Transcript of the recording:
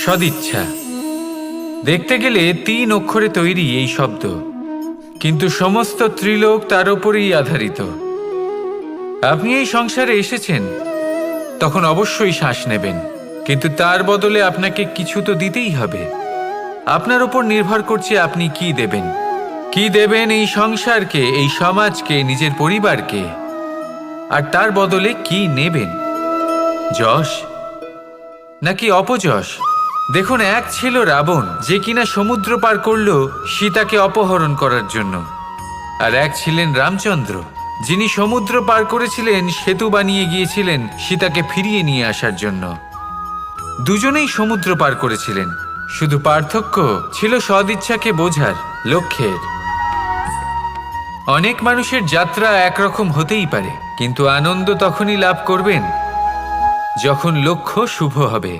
সদিচ্ছা। দেখতে গেলে 3 অক্ষরে তৈরি এই শব্দ, কিন্তু সমস্ত ত্রিলোক তার উপরেই আধারিত। আপনি এই সংসারে এসেছেন, তখন অবশ্যই শ্বাস নেবেন, কিন্তু তার বদলে আপনাকে কিছু তো দিতেই হবে। আপনার উপর নির্ভর করছে আপনি কি দেবেন। কি দেবেন এই সংসারকে, এই সমাজকে, নিজের পরিবারকে, আর তার বদলে কি নেবেন? যশ নাকি অপযশ? দেখুন, এক ছিল রাবণ, যে কিনা সমুদ্র পার করল সীতাকে অপহরণ করার জন্য, আর এক ছিলেন রামচন্দ্র, যিনি সমুদ্র পার করেছিলেন, সেতু বানিয়ে গিয়েছিলেন সীতাকে ফিরিয়ে নিয়ে আসার জন্য। দুজনেই সমুদ্র পার করেছিলেন, শুধু পার্থক্য ছিল সদিচ্ছাকে বোঝার, লক্ষ্যের। অনেক মানুষের যাত্রা একরকম হতেই পারে, কিন্তু আনন্দ তখনই লাভ করবেন যখন লক্ষ্য শুভ হবে।